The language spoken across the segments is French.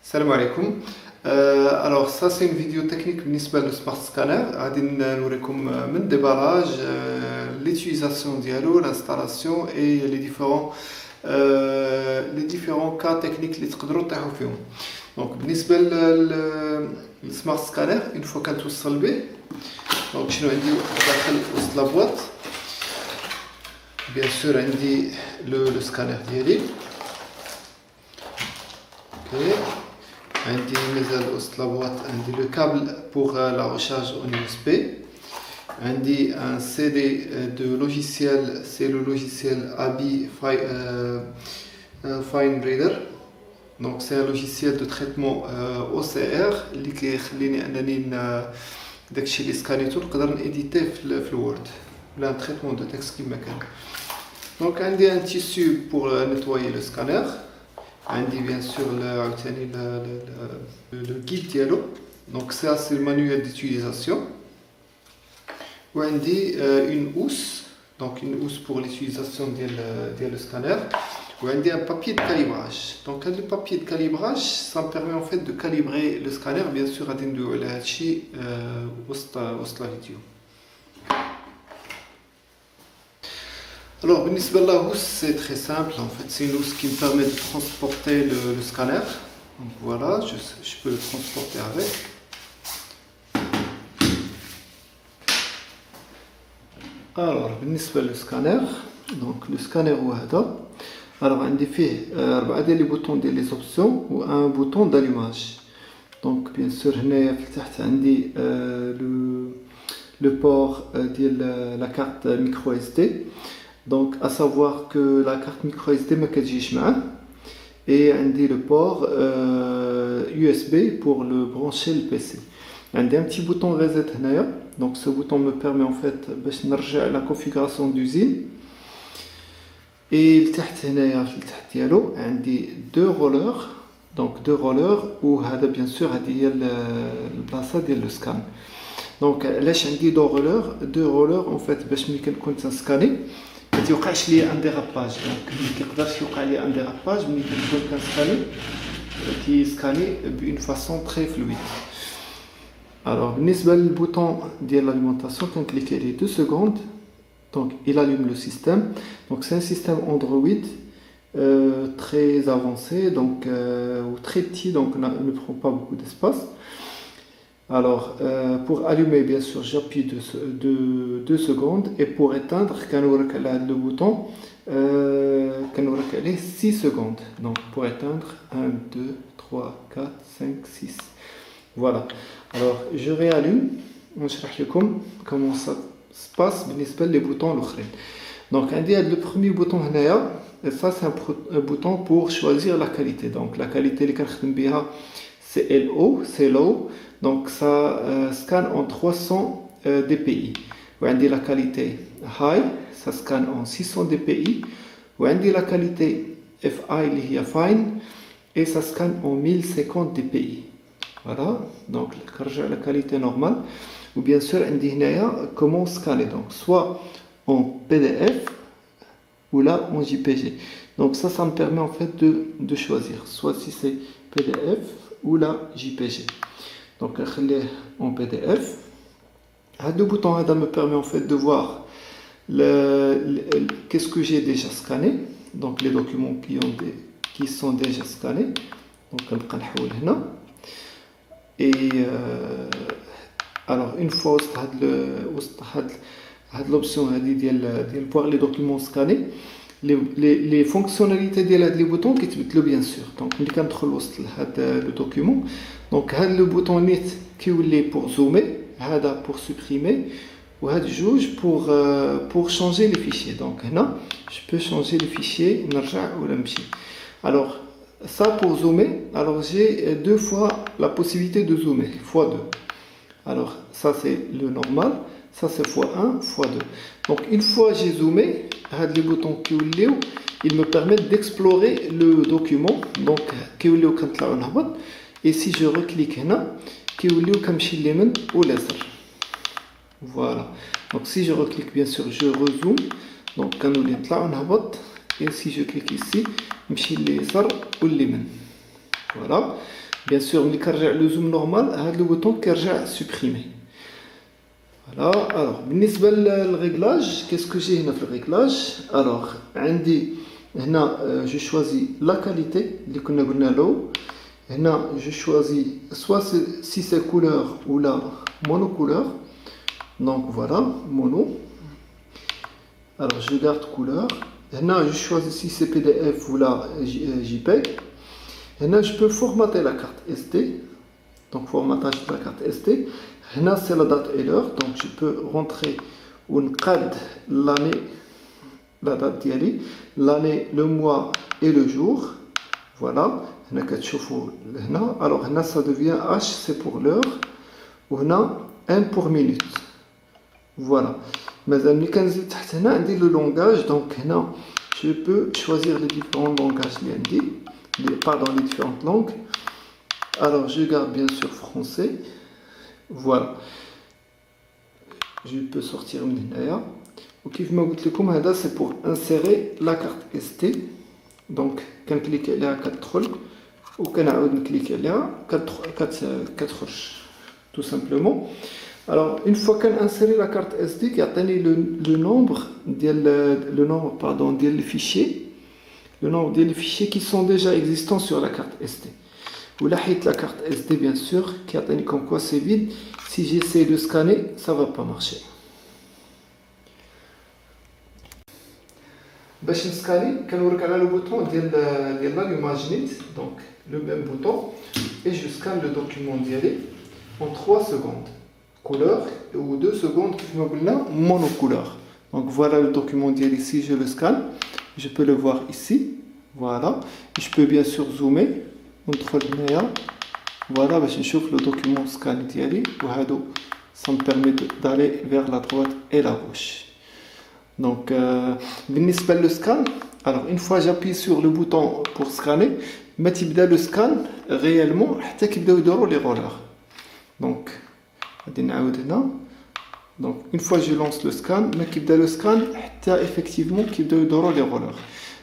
Salam alaikum. Alors ça c'est une vidéo technique بالنسبة للسمارت سكانر غادي نوريكم من déballage, l'utilisation ديالو, l'installation et les différents cas techniques اللي تقدروا تطيحوا فيهم. دونك بالنسبة للسمارت سكانر une fois كنتوصل به دونك شنو عندي داخل وسط لابواط. bien sûr عندي le scanner ديالي. OK. عندي مازال وسط لابواط عندي le câble pour la recharge en USB. عندي un CD de logiciel, c'est le logiciel ABI Fine Reader. Donc c'est un logiciel de traitement OCR اللي كيخليني انني داكشي اللي سكانيتو نقدر نيديتيه في الوورد ولا un traitement de texte كما كان. Donc عندي un tissu pour nettoyer le scanner. عندي bien sûr le guide dialogue. Donc ça c'est le manuel d'utilisation. وعندي une housse, donc une housse pour l'utilisation du scanner. وعندي un papier de calibrage. Donc le papier de calibrage ça me permet en fait de calibrer le scanner. Bien sûr غادي ندويو على هادشي وسط la vidéo. Alors, بالنسبة la housse, c'est très simple. En fait, c'est une housse qui me permet de transporter le scanner. Donc voilà, je peux le transporter avec. Alors, بالنسبة le scanner, donc le scanner هو هذا. Alors, عندي فيه 4 ديال لي بوطون ديال les options و un bouton d'allumage. Donc, bien sûr, هنايا في التحت عندي le port ديال la carte micro SD. Donc à savoir que la carte micro SD ما كتجيش معاه et عندي le port USB pour le brancher le PC. عندي un petit bouton reset هنايا. Donc ce bouton me permet en fait باش نرجع la configuration d'usine. Et لتحت هنايا في التحت ديالو عندي deux rollers. Donc deux rollers وهذا bien sûr هذه هي البلاصه ديال le scan. Donc علاش عندي deux rollers en fait باش ملي كنكون تنسكاني ما تيوقعش لي ان ديراباج. دونك ما كيقدرش يوقع لي ان ديراباج ملي كنكون كنسكاني كيسكاني بون فاسون تري فلويد. Alors بالنسبه للبوطون ديال l'alimentation كنكليكي عليه 2 secondes. Donc il allume le système. Donc c'est un système Android très avancé donc ou très petit, donc ne prend pas beaucoup d'espace. Alors, pour allumer, bien sûr, j'appuie 2 secondes. Et pour éteindre, le bouton, 6 secondes. Donc, pour éteindre, 1, 2, 3, 4, 5, 6. Voilà. Alors, je réallume. Je vais vous montrer comment ça se passe avec les boutons. Donc, le premier bouton, ça, c'est un bouton pour choisir la qualité. Donc, la qualité, c'est LO, c'est low. Donc ça scanne en 300 dpi. وعندي la qualité high, ça scanne en 600 dpi. وعندي la qualité FI اللي هي fine et ça scanne en 1050 dpi. Voilà, donc نرجع la qualité normale. Ou bien sûr عندي هنايا comment scanner, donc soit en PDF ou là en JPG. Donc ça me permet en fait de choisir soit si c'est PDF ou là JPG. Donc en PDF. Le bouton me permet en fait de voir qu'est-ce que j'ai déjà scanné, donc les documents qui sont déjà scannés. Donc et alors une fois l'option de voir les documents scannés, les fonctionnalités des boutons qui te bien sûr. Donc on contrôle le document. Donc le bouton net qui est pour zoomer, pour supprimer, ou juge pour changer les fichiers. Donc là, je peux changer les fichiers. Alors ça pour zoomer, alors j'ai 2 fois la possibilité de zoomer, x2. Alors ça c'est le normal, ça c'est x1, x2. Donc une fois j'ai zoomé, les boutons qui ils me permettent d'explorer le document. Donc et si je reclique là, voilà. Donc si je reclique, bien sûr, je rezoome. Donc et si je clique ici, voilà. Bien sûr, le zoom normal, le bouton qui est supprimé. Voilà, alors, le réglage, qu'est-ce que j'ai dans le réglage? Alors, je choisis la qualité, je choisis soit si c'est couleur ou la monocouleur. Donc voilà, mono. Alors, je garde couleur. Je choisis si c'est PDF ou la JPEG. Et là, je peux formater la carte SD. Donc, formatage de la carte SD. Là, c'est la date et l'heure. Donc, je peux rentrer l'année, la date d'hier, l'année, le mois et le jour. Voilà. Alors, là, ça devient H, c'est pour l'heure. Ou là, 1 pour minute. Voilà. Mais le langage. Donc, là, je peux choisir les différents langages. Pardon, les différentes langues. Alors, je garde bien sûr français. Voilà. Je peux sortir Mnaya. Ok, c'est pour insérer la carte SD. Donc, quand cliquer là, 4 trolls. Ou quand on clique là, 4 roches. Tout simplement. Alors, une fois qu'on a inséré la carte SD, qui a donné le nombre des fichiers. Le nombre des fichiers qui sont déjà existants sur la carte SD. Ou la carte SD, bien sûr, qui a donné comme quoi c'est vide. Si j'essaie de scanner, ça ne va pas marcher. Pour scanner, on regarde le bouton de l'Imaginate, donc le même bouton, et je scanne le document en 3 secondes. Couleur, ou 2 secondes, monocouleur. Donc voilà le document ici, je le scanne. Je peux le voir ici, voilà. Je peux bien sûr zoomer. Voilà, je vois le document scan d'hier. Ça me permet d'aller vers la droite et la gauche. Donc, le scan. Alors, une fois j'appuie sur le bouton pour scanner, le scan réellement, les rollers. Donc, une fois que je lance le scan, le scan, effectivement, les rollers.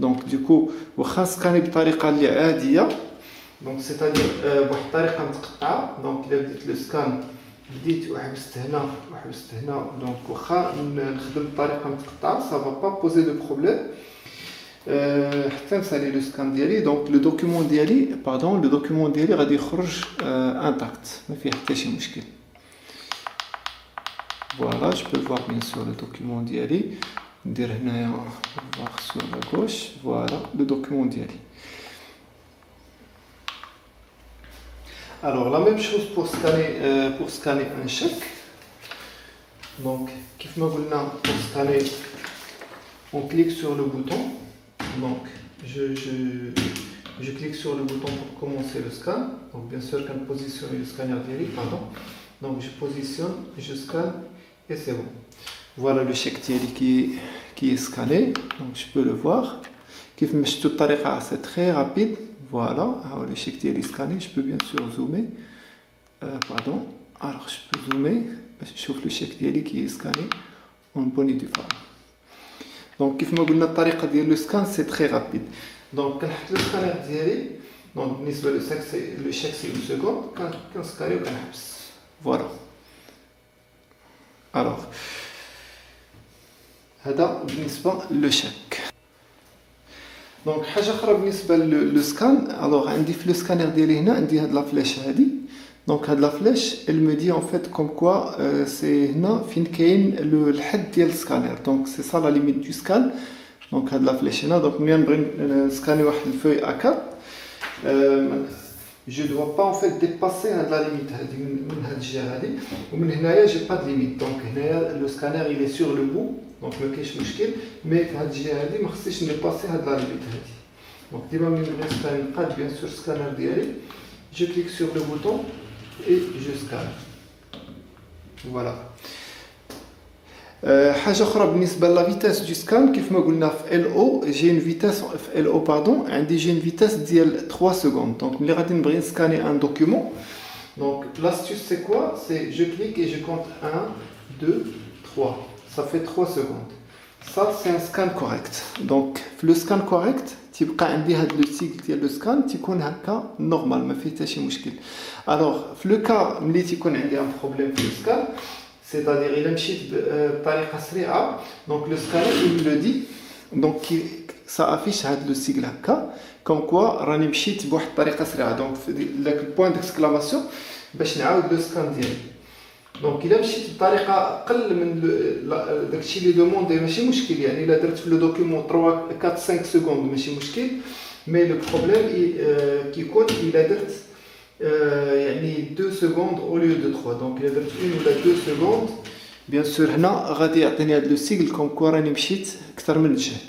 Donc, du coup, on scanner donc c'est-à-dire donc le scan donc ça va pas poser de problème. Le scan donc le document le document intact. Voilà, je peux voir bien sûr le document d'hier. On va voir sur la gauche. Voilà le document d'hier. Alors la même chose pour scanner un chèque. Donc, pour scanner, on clique sur le bouton. Donc, je clique sur le bouton pour commencer le scan. Donc, bien sûr, quand je positionne le scanner direct, donc je positionne, je scanne et c'est bon. Voilà le chèque qui est scanné. Donc, je peux le voir. C'est très rapide. Voilà, alors le chèque est scanné, je peux bien sûr zoomer. Alors je peux zoomer, je trouve le chèque qui est scanné en bonne et due forme. Donc, le scan c'est très rapide. Donc, quand le scanner donc le chèque c'est 1 seconde, quand on scanne, voilà. Alors, le chèque. Donc, le scan, alors, le scanner de la flèche. Donc, la flèche, elle me dit en fait comme quoi c'est le head du scanner. Donc, c'est ça la limite du scan. Donc, la flèche. Donc, je scanner une feuille A4. Je ne dois pas en fait dépasser la limite. Je n'ai pas de limite. Donc, le scanner il est sur le bout. Donc, mais je ne vais pas passer la limite. Donc, bien sûr, scanner je clique sur le bouton et je scanne. Voilà. La vitesse du scan, j'ai une vitesse j'ai une vitesse de 3 secondes. Donc, je vais scanner un document. Donc, l'astuce, c'est quoi? C'est je clique et je compte 1, 2, 3. Ça fait 3 secondes. Ça, c'est un scan correct. Donc, le scan correct, tu as le cycle de scan, tu connais un cas normal, mais fait pas de alors, le cas où tu as un problème avec le scan, c'est-à-dire il a un donc le scanner il me le dit, donc ça affiche le sigle comme quoi راني مشيت بواحد الطريقه سريعه donc le point d'exclamation باش نعاود le scan ديالي. دونك الا مشيت بطريقه اقل من داكشي اللي دوموندي ماشي مشكل يعني الا درت في لو دوكيومون 3 4 5 سكوند ماشي مشكل مي لو بروبليم كيكون الا درت يعني 2 سكوند او ليو دو 3 دونك الا درت 1 ولا 2 سكوند بيان سور هنا غادي يعطيني هذا لو سيغل كوم كوا راني مشيت اكثر من الجهد.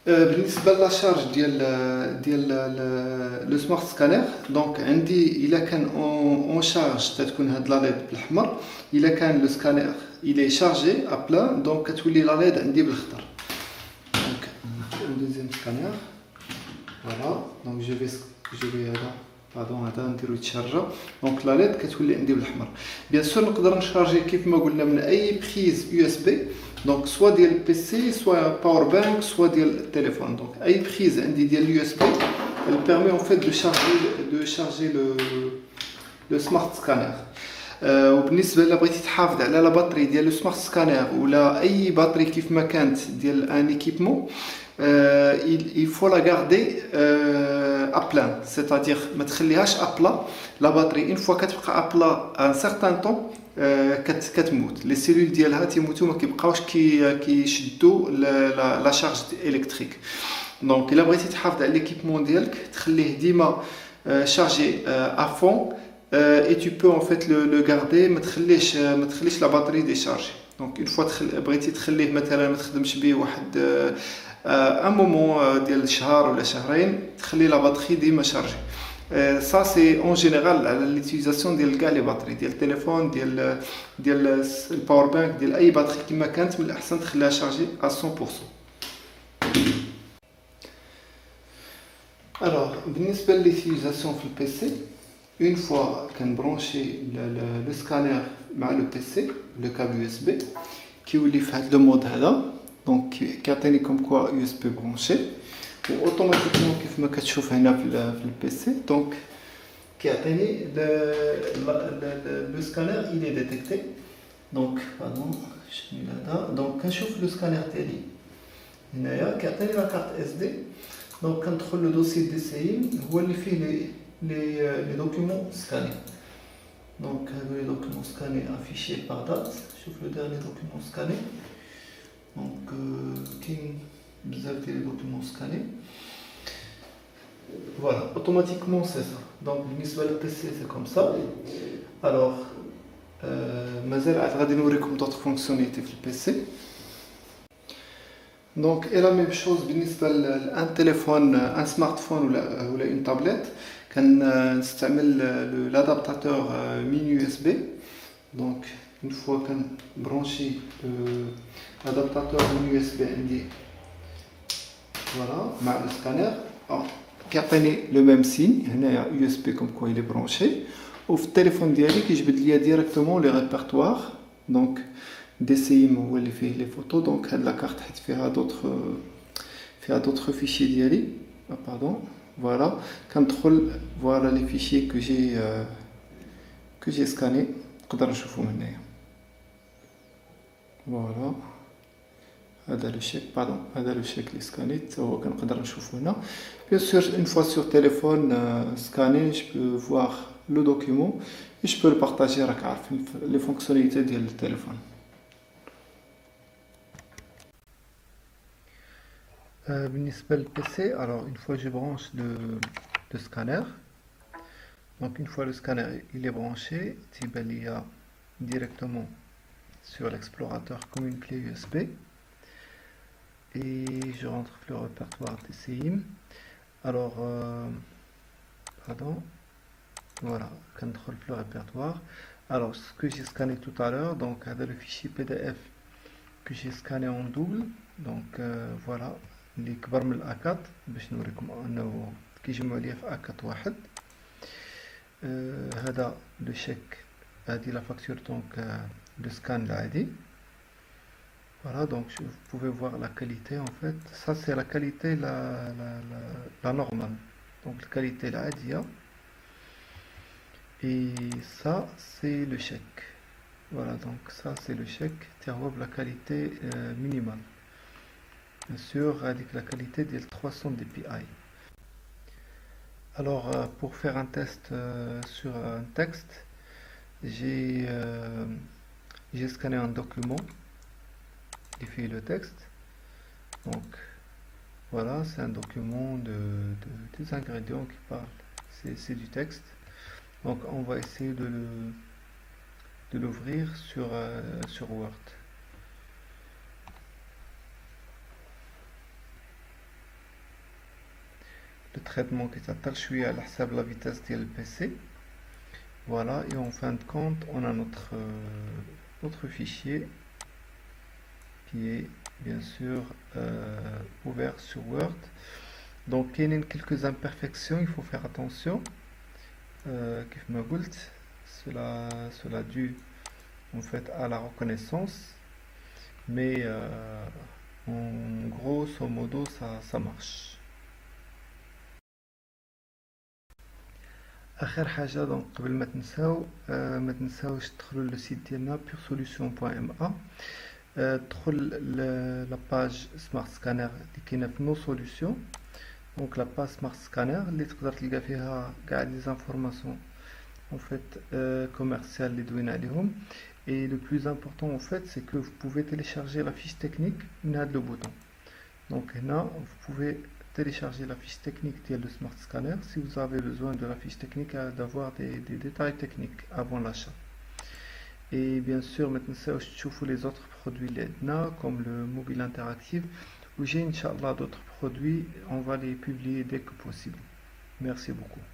بالنسبه لاشارج ديال لو سمارت سكانير دونك عندي الا كان اون شارج تكون هاد لا ليد بالاحمر الا كان لو سكانير الي شارجي ا بلان دونك كتولي لا ليد عندي بالاخضر. دونك دوزيام سكانير فوالا دونك جو في هذا باردون هذا نديرو يتشارجا دونك لا ليد كتولي عندي بالاحمر. بيان سور نقدر نشارجي كيف ما قلنا من اي بريز يو اس بي دونك سوا ديال البي سي سوا باور بانك سوا ديال التليفون دونك اي بريز عندي ديال اليو اس بي elle permet en fait de charger le smart scanner. وبالنسبه الا بغيتي تحافظ على لا باتري ديال لو سمارت سكانير ولا اي باتري كيف ما كانت ديال ان ايكيبمون il faut la garder à plein, c'est-à-dire ما تخليهاش ابلا لا باتري اون فوا كتبقى ابلا ان سارتان طون كتموت لي سيلول ديالها تيموتوا ما كيبقاوش كيشدوا لا شارج الكتريك. دونك الا بغيتي تحافظ على ليكيبمون ديالك تخليه ديما شارجي ا فون et tu peux en fait le garder ما تخليش لا باتري ديشارجي. دونك اون فوا بغيتي تخليه مثلا ما تخدمش به واحد ان مومون ديال شهر ولا شهرين تخلي لا باتري ديما شارجي. ça c'est en général l'utilisation ديال كاع لي باتري ديال التليفون ديال الباور بانك ديال اي باتري كما كانت من الاحسن تخليها شارجي à 100%. alors بالنسبه للutilisation في البي سي une fois كنبرونشي لو سكانير مع لو بي سي لو كابل يو اس بي كيولي في هذا لو مود هذا دونك كيعطيني كوم كوا يو اس بي برونشي اوتوماتيكمون كيف ما كتشوف هنا في البي سي دونك كيعطيني لو سكانير الي ديتيكتي دونك باردون شنو هذا دونك كنشوف لو سكانير ديالي هنايا كيعطيني لا كارت اس دي دونك كندخل لو دوسي دي سي هو اللي فيه les documents scannés. Donc les documents scannés affichés par date. Je trouve le dernier document scanné. Donc vous avez les documents scannés. Voilà, automatiquement c'est ça. Donc le PC c'est comme ça. Alors, مازال غادي نوريكم d'autres fonctionnalités في le PC. Donc et la même chose بالنسبة لأن téléphone, un smartphone ou une tablette. كنستعمل l'adaptateur mini USB. Donc une fois qu'on branché l'adaptateur mini USB عندي voilà مع le scanner كيعطيني le même signe هنايا USB comme quoi il est branché وفي التليفون ديالي كيجبد ليا ديريكتومون لي ريبرتوار دونك DCIM هو اللي فيه لي فوتو دونك هاد لا كارت حيت فيها d'autres fichiers ديالي pardon. Voilà, quand voilà les fichiers que j'ai scannés, voilà, هذا le chèque, pardon, هذا le chèque اللي سكانيت هو كنقدر نشوفو هنا. Bien sûr, une fois sur téléphone scanné, je peux voir le document et je peux le partager راك عارف les fonctionnalités ديال التليفون. بالنسبة للPC, alors une fois je branche le scanner, donc une fois le scanner il est branché, il y a directement sur l'explorateur comme une clé USB et je rentre le répertoire DCIM. Alors, pardon, voilà, contrôle le répertoire. Alors ce que j'ai scanné tout à l'heure, donc avec le fichier PDF que j'ai scanné en double, donc voilà. اللي كبر من الأ4 باش نوريكم انه كيجمعوا ليا في أ4 واحد. هذا لو شيك هذه لا فاكتور دونك le scan l'ADI. Voilà, donc vous pouvez voir la qualité en fait. Ça c'est la qualité la normale. Donc la qualité l'ADIA. Et ça c'est le chèque. Voilà, donc ça c'est le chèque. تيعوض la qualité minimale. Bien sûr, avec la qualité de 300 dpi. Alors, pour faire un test sur un texte, j'ai scanné un document et fait le texte. Donc, voilà, c'est un document des ingrédients qui parlent. C'est du texte. Donc, on va essayer de l'ouvrir sur Word. Le traitement qui s'attache à la vitesse de le PC. Voilà, et en fin de compte, on a notre fichier qui est bien sûr ouvert sur Word. Donc, il y a quelques imperfections, il faut faire attention. Cela dû en fait à la reconnaissance, mais en grosso modo, ça marche. اخر حاجه دونك قبل ما تنساو ما تنساوش تدخلوا للسيت ديالنا puresolution.ma تدخل لاباج سمارت سكانر اللي كاينه في نو سوليوشن. دونك لاباج سمارت سكانر اللي تقدر تلقى فيها كاع لي زانفورماسيون en fait commercial اللي دوينا عليهم. Et le plus important en fait c'est que vous pouvez télécharger la fiche technique من هذا le bouton. Donc là vous pouvez télécharger la fiche technique de Smart Scanner si vous avez besoin de la fiche technique, d'avoir des détails techniques avant l'achat. Et bien sûr maintenant je vous les autres produits LEDNA comme le mobile interactif où j'ai Inch'Allah d'autres produits, on va les publier dès que possible. Merci beaucoup.